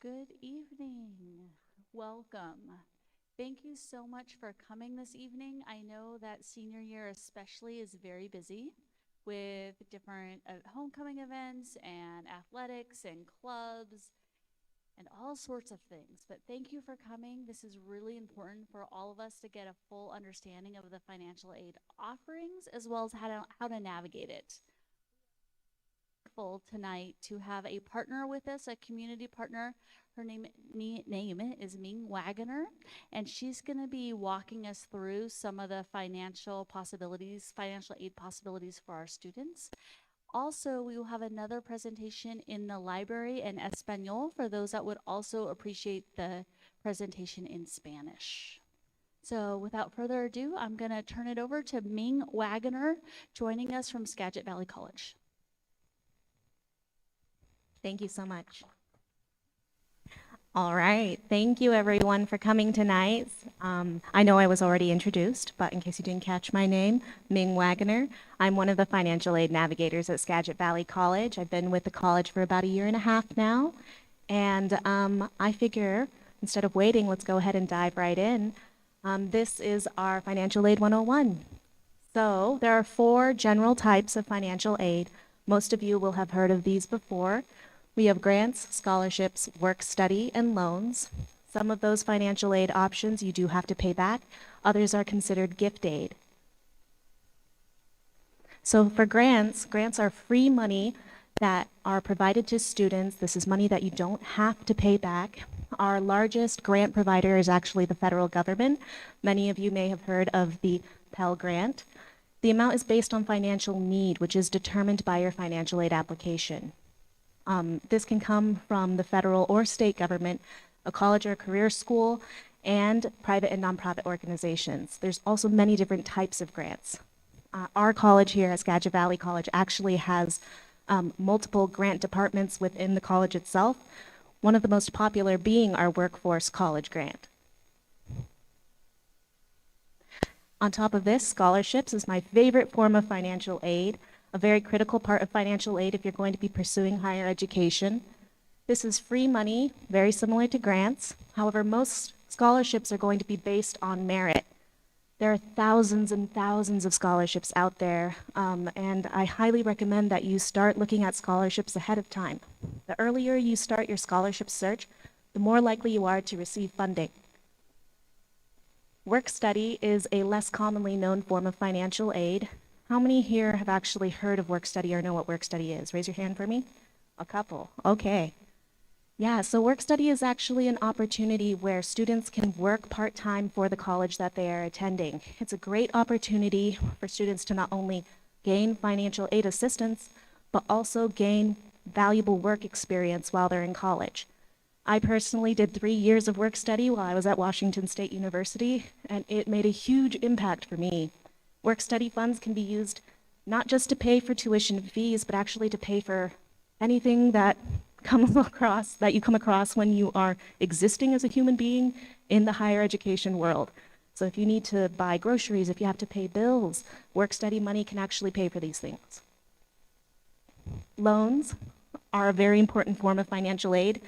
Good evening. Welcome. Thank you so much for coming this evening. I know that senior year especially is very busy with different homecoming events and athletics and clubs and all sorts of things. But thank you for coming. This is really important for all of us to get a full understanding of the financial aid offerings as well as how to navigate it. Tonight to have a partner with us, a community partner. Her name is Ming Wagoner, and she's going to be walking us through some of the financial aid possibilities for our students. Also, we will have another presentation in the library in Espanol for those that would also appreciate the presentation in Spanish. So without further ado, I'm going to turn it over to Ming Wagoner, joining us from Skagit Valley College. Thank you so much. All right, thank you everyone for coming tonight. I know I was already introduced, but in case you didn't catch my name, Ming Wagoner. I'm one of the financial aid navigators at Skagit Valley College. I've been with the college for about 1.5 years now, and I figure instead of waiting, let's go ahead and dive right in. This is our Financial Aid 101. So there are 4 general types of financial aid. Most of you will have heard of these before. We have grants, scholarships, work study, and loans. Some of those financial aid options you do have to pay back. Others are considered gift aid. So for grants are free money that are provided to students. This is money that you don't have to pay back. Our largest grant provider is actually the federal government. Many of you may have heard of the Pell Grant. The amount is based on financial need, which is determined by your financial aid application. This can come from the federal or state government, a college or career school, and private and nonprofit organizations. There's also many different types of grants. Our college here at Skagit Valley College actually has multiple grant departments within the college itself, one of the most popular being our Workforce College Grant. On top of this, scholarships is my favorite form of financial aid, a very critical part of financial aid if you're going to be pursuing higher education. This is free money, very similar to grants. However, most scholarships are going to be based on merit. There are thousands and thousands of scholarships out there, and I highly recommend that you start looking at scholarships ahead of time. The earlier you start your scholarship search, the more likely you are to receive funding. Work study is a less commonly known form of financial aid. How many here have actually heard of work study or know what work study is? Raise your hand for me. A couple. Okay. Yeah, so work study is actually an opportunity where students can work part-time for the college that they are attending. It's a great opportunity for students to not only gain financial aid assistance, but also gain valuable work experience while they're in college. I personally did 3 years of work study while I was at Washington State University, and it made a huge impact for me. Work study funds can be used not just to pay for tuition fees, but actually to pay for anything that you come across when you are existing as a human being in the higher education world. So if you need to buy groceries, if you have to pay bills, work study money can actually pay for these things. Loans are a very important form of financial aid.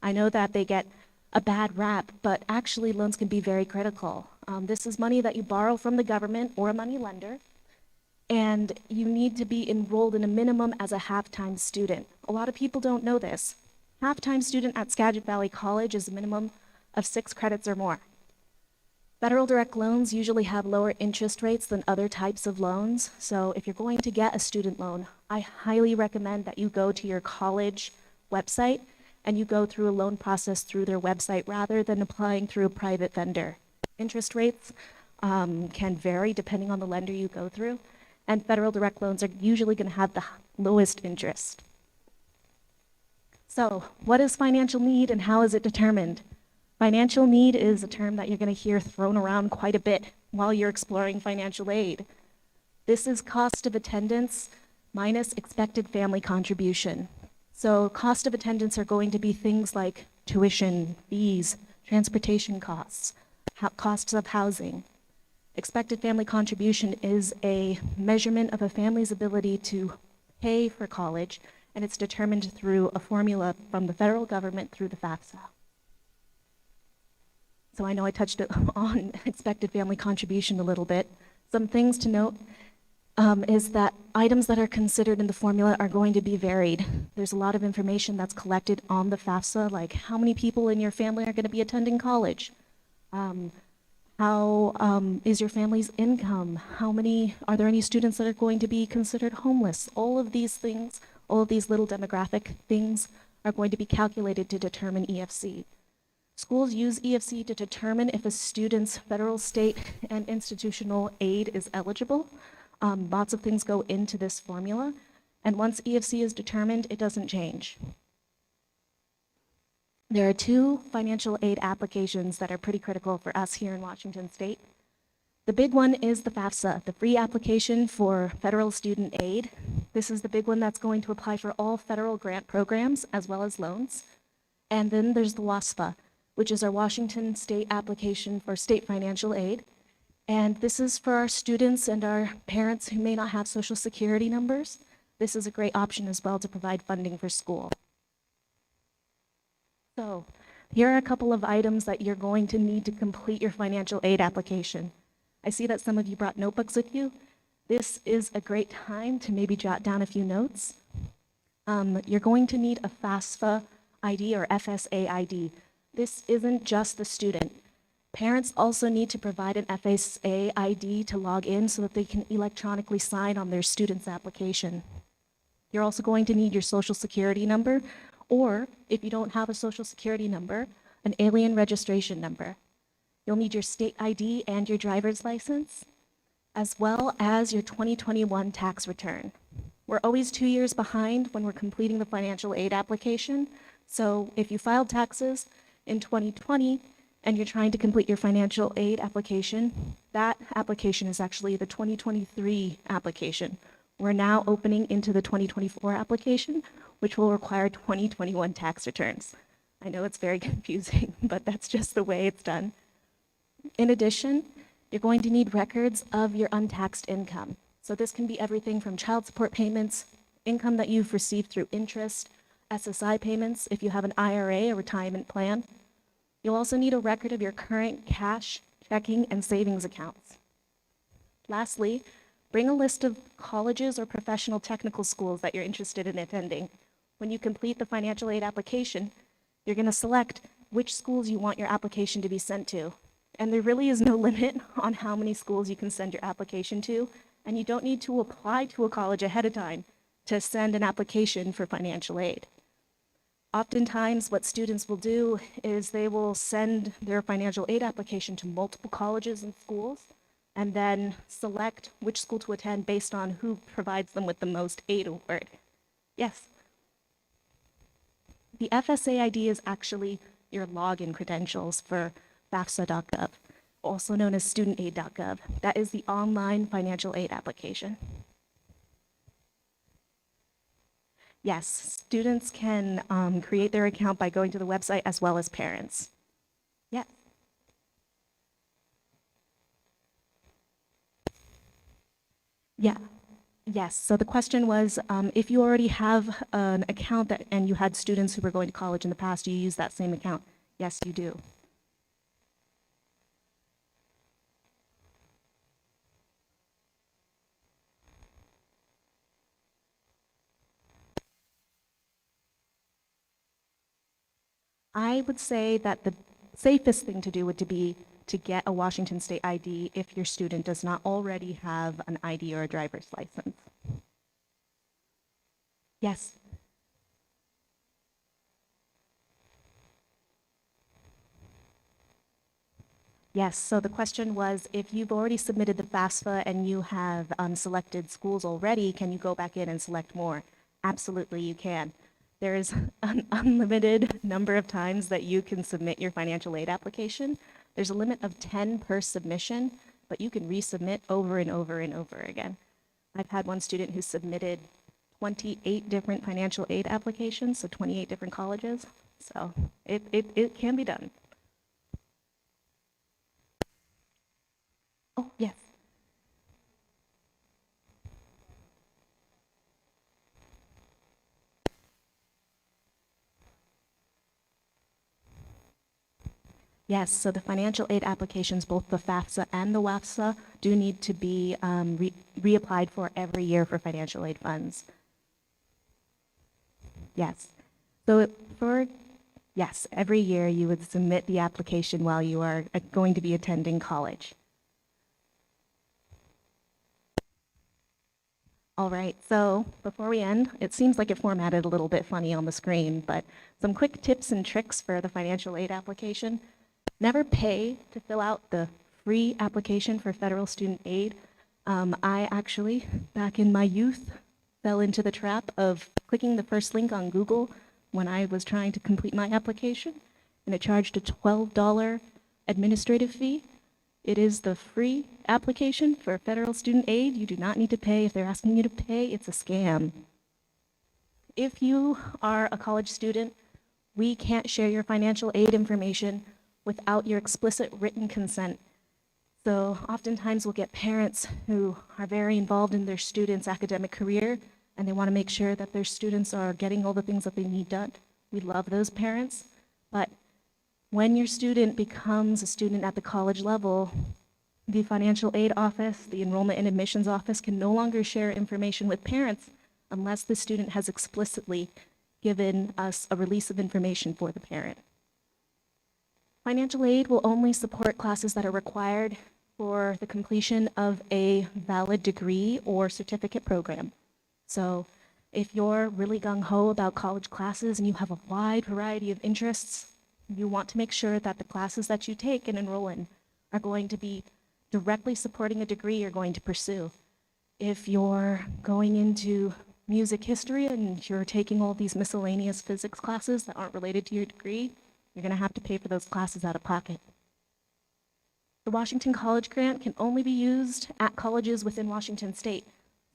I know that they get a bad rap, but actually loans can be very critical. This is money that you borrow from the government or a money lender, and you need to be enrolled in a minimum as a half-time student. A lot of people don't know this. Half-time student at Skagit Valley College is a minimum of 6 credits or more. Federal direct loans usually have lower interest rates than other types of loans, so if you're going to get a student loan, I highly recommend that you go to your college website and you go through a loan process through their website rather than applying through a private vendor. Interest rates can vary depending on the lender you go through, and federal direct loans are usually going to have the lowest interest. So, what is financial need and how is it determined? Financial need is a term that you're going to hear thrown around quite a bit while you're exploring financial aid. This is cost of attendance minus expected family contribution. So cost of attendance are going to be things like tuition, fees, transportation costs, costs of housing. Expected family contribution is a measurement of a family's ability to pay for college and it's determined through a formula from the federal government through the FAFSA. So I know I touched on expected family contribution a little bit. Some things to note is that items that are considered in the formula are going to be varied. There's a lot of information that's collected on the FAFSA, like how many people in your family are going to be attending college? How is your family's income? Are there any students that are going to be considered homeless? All of these things, all of these little demographic things are going to be calculated to determine EFC. Schools use EFC to determine if a student's federal, state, and institutional aid is eligible. Lots of things go into this formula, and once EFC is determined, it doesn't change. There are two financial aid applications that are pretty critical for us here in Washington State. The big one is the FAFSA, the free application for federal student aid. This is the big one that's going to apply for all federal grant programs as well as loans. And then there's the WASFA, which is our Washington State application for state financial aid. And this is for our students and our parents who may not have Social Security numbers. This is a great option as well to provide funding for school. So here are a couple of items that you're going to need to complete your financial aid application. I see that some of you brought notebooks with you. This is a great time to maybe jot down a few notes. You're going to need a FAFSA ID or FSA ID. This isn't just the student. Parents also need to provide an FSA ID to log in so that they can electronically sign on their student's application. You're also going to need your Social Security number, or if you don't have a Social Security number, an alien registration number. You'll need your state ID and your driver's license, as well as your 2021 tax return. We're always 2 years behind when we're completing the financial aid application, so if you filed taxes in 2020 and you're trying to complete your financial aid application, that application is actually the 2023 application. We're now opening into the 2024 application, which will require 2021 tax returns. I know it's very confusing, but that's just the way it's done. In addition, you're going to need records of your untaxed income. So this can be everything from child support payments, income that you've received through interest, SSI payments if you have an IRA, a retirement plan. You'll also need a record of your current cash, checking, and savings accounts. Lastly, bring a list of colleges or professional technical schools that you're interested in attending. When you complete the financial aid application, you're going to select which schools you want your application to be sent to. And there really is no limit on how many schools you can send your application to, and you don't need to apply to a college ahead of time to send an application for financial aid. Oftentimes, what students will do is they will send their financial aid application to multiple colleges and schools, and then select which school to attend based on who provides them with the most aid award. Yes? The FSA ID is actually your login credentials for fafsa.gov, also known as studentaid.gov. That is the online financial aid application. Yes, students can create their account by going to the website as well as parents. Yes. Yeah. Yes. So the question was, if you already have an account and you had students who were going to college in the past, do you use that same account? Yes, you do. I would say that the safest thing to do would be to get a Washington State ID if your student does not already have an ID or a driver's license. Yes. Yes, so the question was, if you've already submitted the FAFSA and you have selected schools already, can you go back in and select more? Absolutely, you can. There is an unlimited number of times that you can submit your financial aid application. There's a limit of 10 per submission, but you can resubmit over and over and over again. I've had one student who submitted 28 different financial aid applications, so 28 different colleges. So it can be done. Oh, yes. Yes, so the financial aid applications, both the FAFSA and the WAFSA, do need to be reapplied for every year for financial aid funds. Yes. So yes, every year you would submit the application while you are going to be attending college. All right, so before we end, it seems like it formatted a little bit funny on the screen, but some quick tips and tricks for the financial aid application. Never pay to fill out the free application for federal student aid. I actually, back in my youth, fell into the trap of clicking the first link on Google when I was trying to complete my application, and it charged a $12 administrative fee. It is the free application for federal student aid. You do not need to pay. If they're asking you to pay, it's a scam. If you are a college student, we can't share your financial aid information without your explicit written consent. So oftentimes we'll get parents who are very involved in their students' academic career, and they want to make sure that their students are getting all the things that they need done. We love those parents, but when your student becomes a student at the college level, the financial aid office, the enrollment and admissions office can no longer share information with parents unless the student has explicitly given us a release of information for the parent. Financial aid will only support classes that are required for the completion of a valid degree or certificate program. So if you're really gung-ho about college classes and you have a wide variety of interests, you want to make sure that the classes that you take and enroll in are going to be directly supporting a degree you're going to pursue. If you're going into music history and you're taking all these miscellaneous physics classes that aren't related to your degree, you're going to have to pay for those classes out of pocket. The Washington College Grant can only be used at colleges within Washington State.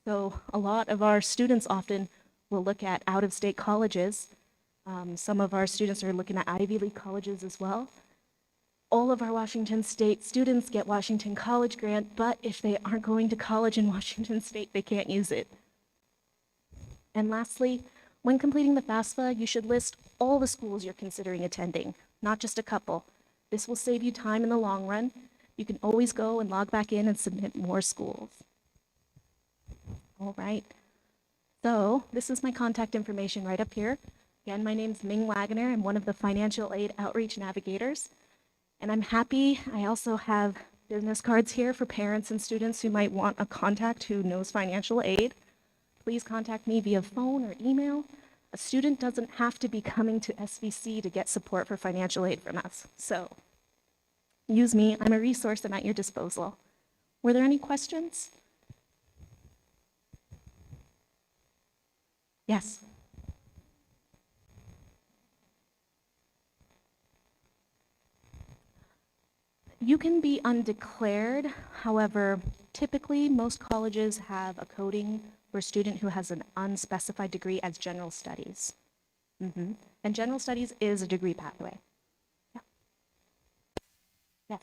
So a lot of our students often will look at out-of-state colleges. Some of our students are looking at Ivy League colleges as well. All of our Washington State students get Washington College Grant, but if they aren't going to college in Washington State, they can't use it. And lastly, when completing the FAFSA, you should list all the schools you're considering attending, not just a couple. This will save you time in the long run. You can always go and log back in and submit more schools. All right. So this is my contact information right up here. Again, my name's Ming Wagner. I'm one of the financial aid outreach navigators. And I'm happy, I also have business cards here for parents and students who might want a contact who knows financial aid. Please contact me via phone or email. A student doesn't have to be coming to SVC to get support for financial aid from us. So use me, I'm a resource and at your disposal. Were there any questions? Yes. You can be undeclared. However, typically most colleges have a coding for a student who has an unspecified degree as general studies. And general studies is a degree pathway. Yeah. Yes.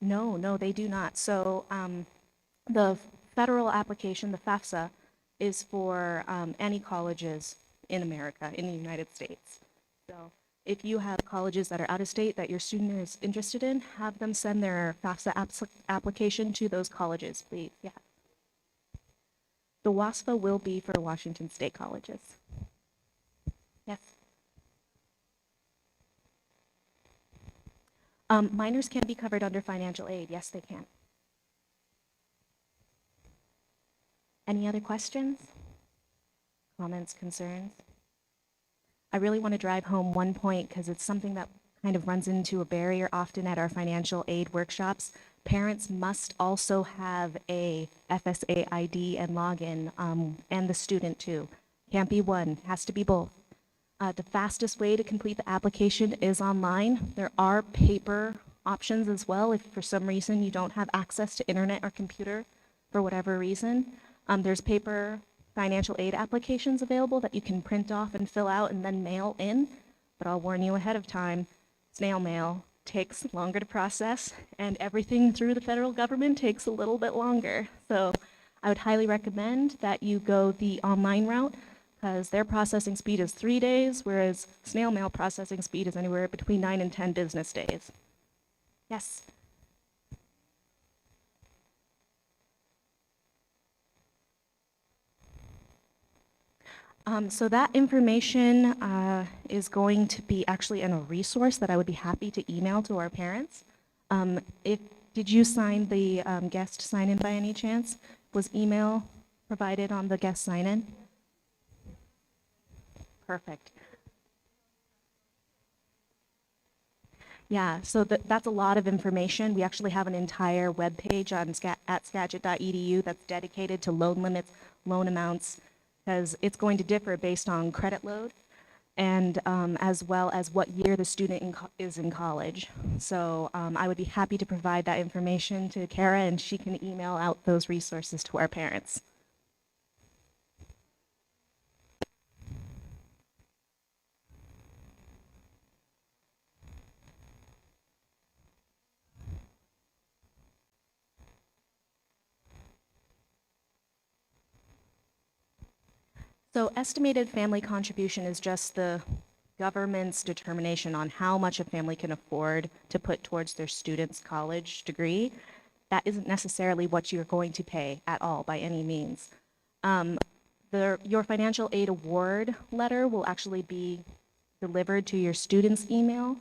No, they do not. So the federal application, the FAFSA, is for any colleges in America, in the United States. So if you have colleges that are out of state that your student is interested in, have them send their FAFSA application to those colleges, please. Yeah. The WASFA will be for Washington State colleges. Yes. Minors can be covered under financial aid. Yes, they can. Any other questions? Comments, concerns? I really want to drive home one point because it's something that kind of runs into a barrier often at our financial aid workshops. Parents must also have a FSA ID and login, and the student too. Can't be one, has to be both. The fastest way to complete the application is online. There are paper options as well if for some reason you don't have access to internet or computer for whatever reason. There's paper financial aid applications available that you can print off and fill out and then mail in. But I'll warn you ahead of time, snail mail takes longer to process, and everything through the federal government takes a little bit longer. So I would highly recommend that you go the online route. because their processing speed is 3 days, whereas snail mail processing speed is anywhere between 9 and 10 business days. Yes? So that information is going to be actually in a resource that I would be happy to email to our parents. Did you sign the guest sign-in by any chance? Was email provided on the guest sign-in? Perfect. Yeah, so that's a lot of information. We actually have an entire web page on at skagit.edu that's dedicated to loan limits, loan amounts, because it's going to differ based on credit load and as well as what year the student is in college. So I would be happy to provide that information to Kara, and she can email out those resources to our parents. So estimated family contribution is just the government's determination on how much a family can afford to put towards their student's college degree. That isn't necessarily what you're going to pay at all by any means. Your financial aid award letter will actually be delivered to your student's email,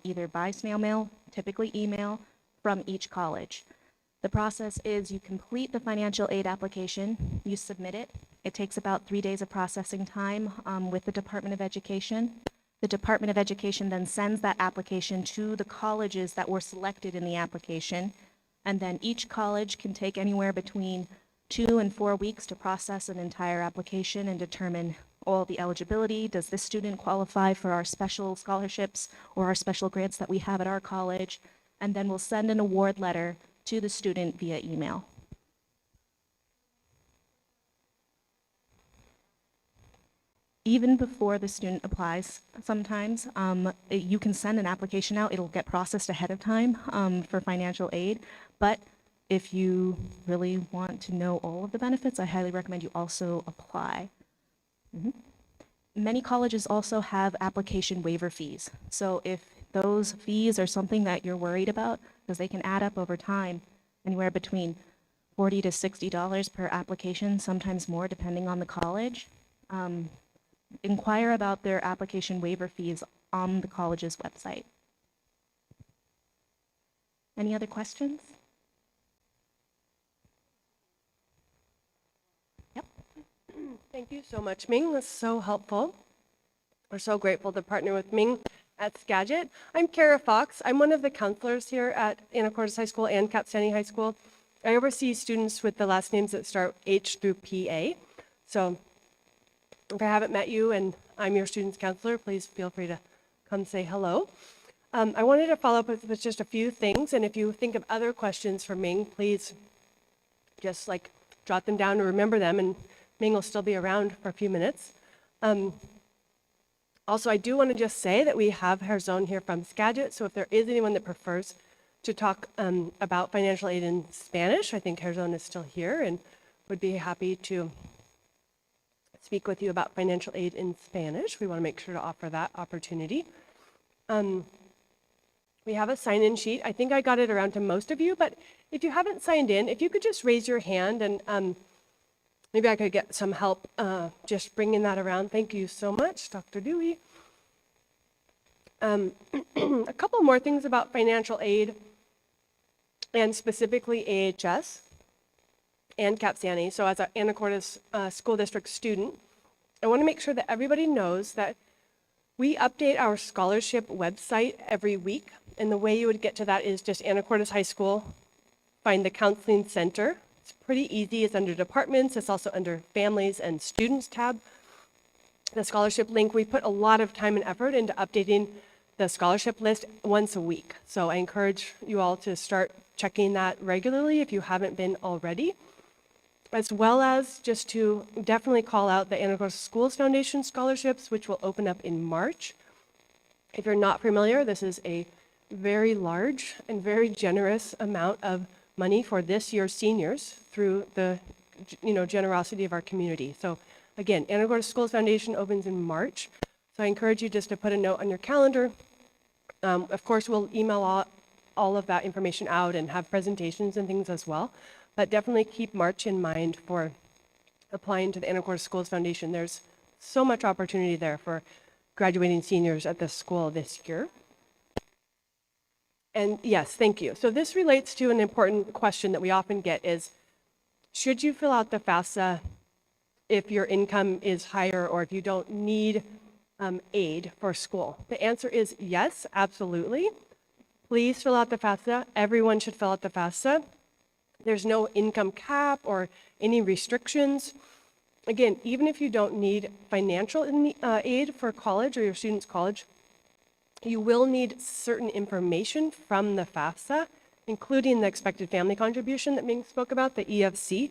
either by snail mail, typically email, from each college. The process is you complete the financial aid application, you submit it. It takes about 3 days of processing time with the Department of Education. The Department of Education then sends that application to the colleges that were selected in the application. And then each college can take anywhere between 2 and 4 weeks to process an entire application and determine all the eligibility. Does this student qualify for our special scholarships or our special grants that we have at our college? And then we'll send an award letter to the student via email. Even before the student applies, sometimes you can send an application out. It'll get processed ahead of time for financial aid. But if you really want to know all of the benefits, I highly recommend you also apply. Many colleges also have application waiver fees. So if those fees are something that you're worried about, because they can add up over time, anywhere between $40 to $60 per application, sometimes more depending on the college. Inquire about their application waiver fees on the college's website. Any other questions? Yep. Thank you so much, Ming. That's so helpful. We're so grateful to partner with Ming at Skagit. I'm Kara Fox. I'm one of the counselors here at Anacortes High School and Capstani High School. I oversee students with the last names that start H through PA. So if I haven't met you and I'm your student's counselor, please feel free to come say hello. I wanted to follow up with just a few things, and if you think of other questions for Ming, please just jot them down and remember them, and Ming will still be around for a few minutes. Also, I do want to just say that we have Herzon here from Skagit, so if there is anyone that prefers to talk about financial aid in Spanish, I think Herzon is still here and would be happy to speak with you about financial aid in Spanish. We want to make sure to offer that opportunity. We have a sign-in sheet. I think I got it around to most of you, but if you haven't signed in, if you could just raise your hand and maybe I could get some help just bringing that around. Thank you so much, Dr. Dewey. A couple more things about financial aid and specifically AHS and Capstani. So as an Anacortes School District student, I want to make sure that everybody knows that we update our scholarship website every week. And the way you would get to that is just Anacortes High School, find the Counseling Center. It's pretty easy. It's under departments. It's also under families and students tab. The scholarship link, we put a lot of time and effort into updating the scholarship list once a week. So I encourage you all to start checking that regularly if you haven't been already, as well as just to definitely call out the Anacortes Schools Foundation scholarships, which will open up in March. If you're not familiar, this is a very large and very generous amount of money for this year's seniors through the generosity of our community. So Again, Anacortes Schools Foundation opens in March. So I encourage you just to put a note on your calendar. Of course, we'll email all of that information out and have presentations and things as well. But definitely keep March in mind for applying to the Anacortes Schools Foundation. There's so much opportunity there for graduating seniors at this school this year. And yes, thank you. So this relates to an important question that we often get is, should you fill out the FAFSA if your income is higher or if you don't need aid for school? The answer is yes, absolutely. Please fill out the FAFSA. Everyone should fill out the FAFSA. There's no income cap or any restrictions. Again, even if you don't need financial aid for college or your student's college, you will need certain information from the FAFSA, including the expected family contribution that Ming spoke about, the EFC.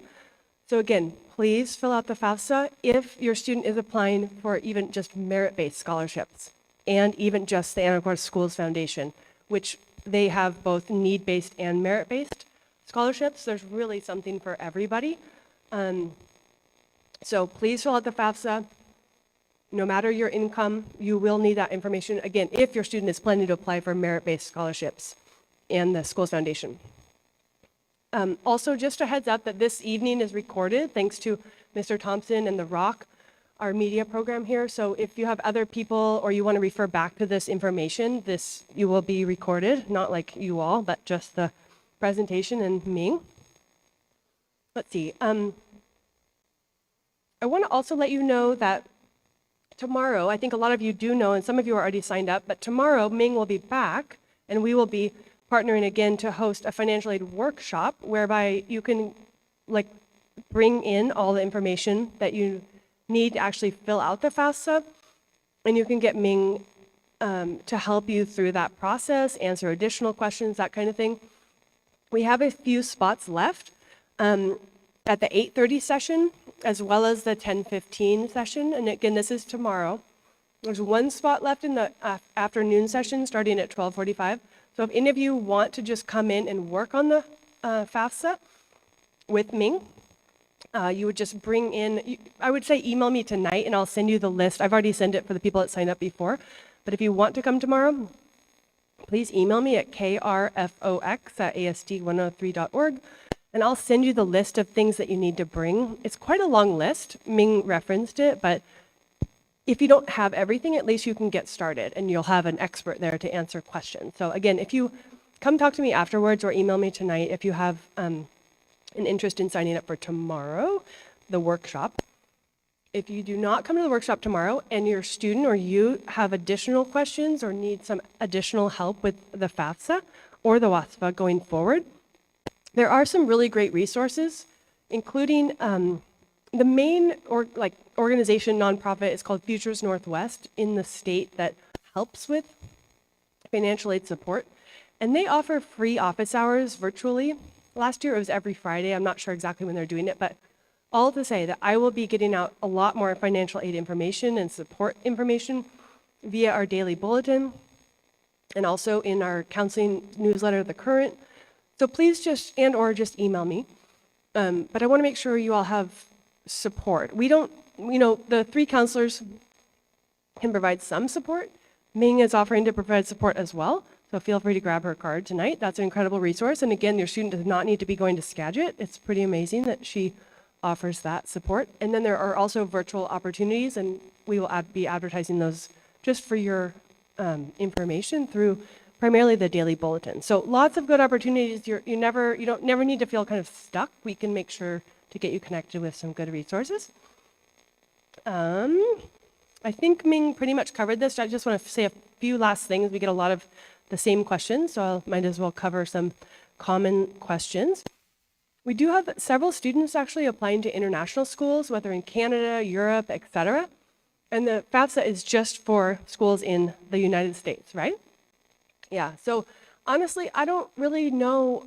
So again, please fill out the FAFSA if your student is applying for even just merit-based scholarships and even just the Anacortes Schools Foundation, which they have both need-based and merit-based scholarships. There's really something for everybody. So please fill out the FAFSA. No matter your income, you will need that information, again, if your student is planning to apply for merit-based scholarships and the Schools Foundation. Also, just a heads up that this evening is recorded thanks to Mr. Thompson and The Rock, our media program here. So if you have other people or you want to refer back to this information, you will be recorded, not like you all, but just the presentation and Ming. Let's see. I want to also let you know that tomorrow, I think a lot of you do know, and some of you are already signed up, but tomorrow Ming will be back and we will be partnering again to host a financial aid workshop whereby you can bring in all the information that you need to actually fill out the FAFSA, and you can get Ming to help you through that process, answer additional questions, that kind of thing. We have a few spots left at the 8:30 session, as well as the 10:15 session. And again, this is tomorrow. There's one spot left in the afternoon session starting at 12:45. So if any of you want to just come in and work on the FAFSA with Ming, you would just bring in, I would say email me tonight and I'll send you the list. I've already sent it for the people that signed up before. But if you want to come tomorrow, please email me at krfox@asd103.org. And I'll send you the list of things that you need to bring. It's quite a long list. Ming referenced it, but if you don't have everything, at least you can get started and you'll have an expert there to answer questions. So again, if you come talk to me afterwards or email me tonight if you have an interest in signing up for tomorrow, the workshop. If you do not come to the workshop tomorrow and your student or you have additional questions or need some additional help with the FAFSA or the WASFA going forward, there are some really great resources, including the main organization, nonprofit, is called Futures Northwest in the state that helps with financial aid support. And they offer free office hours virtually. Last year it was every Friday. I'm not sure exactly when they're doing it, but all to say that I will be getting out a lot more financial aid information and support information via our daily bulletin and also in our counseling newsletter, The Current. So please just email me. But I want to make sure you all have support. We don't, the 3 counselors can provide some support. Ming is offering to provide support as well. So feel free to grab her card tonight. That's an incredible resource. And again, your student does not need to be going to Skagit. It's pretty amazing that she offers that support. And then there are also virtual opportunities, and we will be advertising those just for your information through primarily the daily bulletin. So lots of good opportunities. You don't never need to feel kind of stuck. We can make sure to get you connected with some good resources. I think Ming pretty much covered this. I just want to say a few last things. We get a lot of the same questions, so I might as well cover some common questions. We do have several students actually applying to international schools, whether in Canada, Europe, etc. And the FAFSA is just for schools in the United States, right? Yeah, so honestly, I don't really know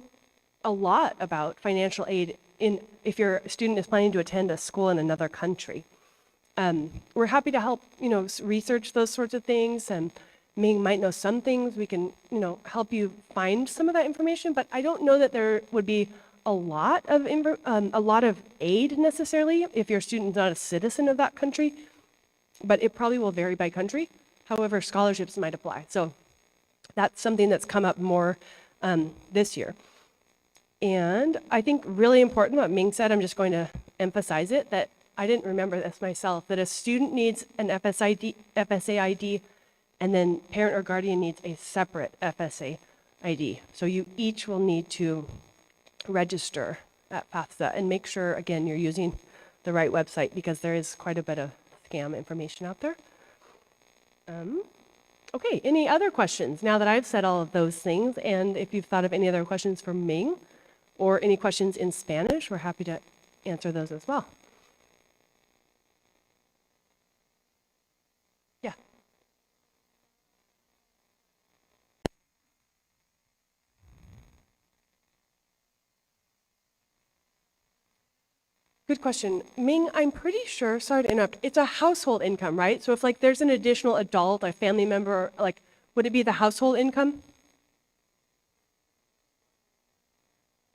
a lot about financial aid if your student is planning to attend a school in another country. We're happy to help, research those sorts of things, and Ming might know some things. We can, help you find some of that information, but I don't know that there would be a lot of aid necessarily if your student's not a citizen of that country, but it probably will vary by country. However, scholarships might apply. So that's something that's come up more this year. And I think really important what Ming said, I'm just going to emphasize it, that I didn't remember this myself, that a student needs an FSA ID, and then parent or guardian needs a separate FSA ID. So you each will need to register at Fafsa and make sure, again, you're using the right website because there is quite a bit of scam information out there. Okay, any other questions now that I've said all of those things? And if you've thought of any other questions for Ming or any questions in Spanish, we're happy to answer those as well. Yeah. Good question. Ming, I'm pretty sure, sorry to interrupt, it's a household income, right? So if like there's an additional adult, a family member, like would it be the household income?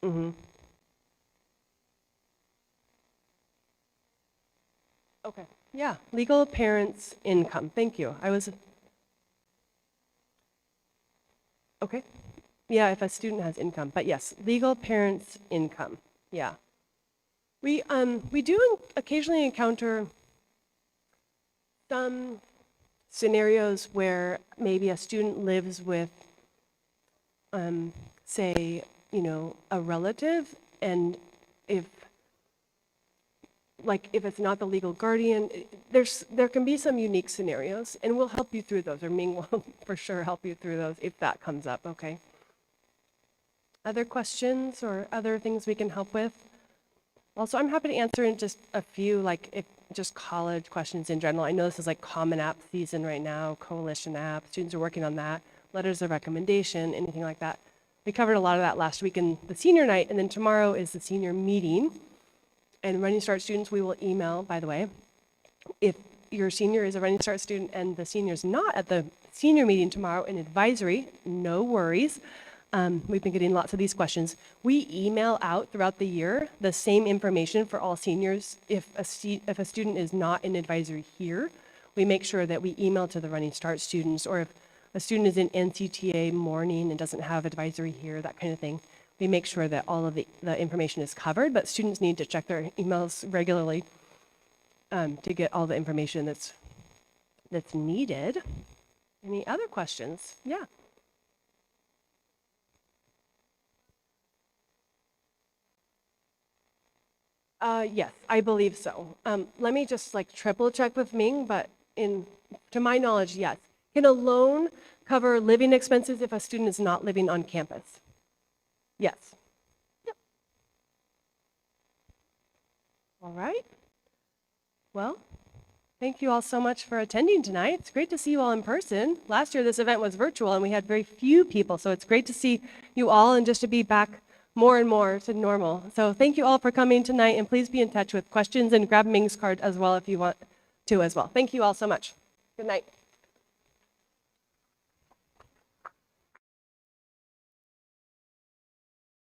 Mm-hmm. Okay. Yeah, legal parents' income. Thank you. Okay. Yeah, if a student has income, but yes, legal parents' income. Yeah. We do occasionally encounter some scenarios where maybe a student lives with, say, you know, a relative, and if it's not the legal guardian, there can be some unique scenarios, and we'll help you through those, or Ming will for sure help you through those if that comes up, okay? Other questions or other things we can help with? Also, I'm happy to answer in just a few, like if just college questions in general. I know this is like Common App season right now, Coalition App, students are working on that, letters of recommendation, anything like that. We covered a lot of that last week in the senior night, and then tomorrow is the senior meeting. And Running Start students, we will email, by the way, if your senior is a Running Start student and the senior's not at the senior meeting tomorrow in advisory, no worries. We've been getting lots of these questions. We email out throughout the year the same information for all seniors. If a student is not in advisory here, we make sure that we email to the Running Start students, or if a student is in NCTA morning and doesn't have advisory here, that kind of thing, we make sure that all of the information is covered, but students need to check their emails regularly to get all the information that's needed. Any other questions? Yeah. Yes, I believe so. Let me just like triple check with Ming, but to my knowledge, yes. Can a loan cover living expenses if a student is not living on campus? Yes. Yep. All right. Well, thank you all so much for attending tonight. It's great to see you all in person. Last year this event was virtual and we had very few people, so it's great to see you all and just to be back more and more to normal. So thank you all for coming tonight, and please be in touch with questions and grab Ming's card as well if you want to as well. Thank you all so much. Good night.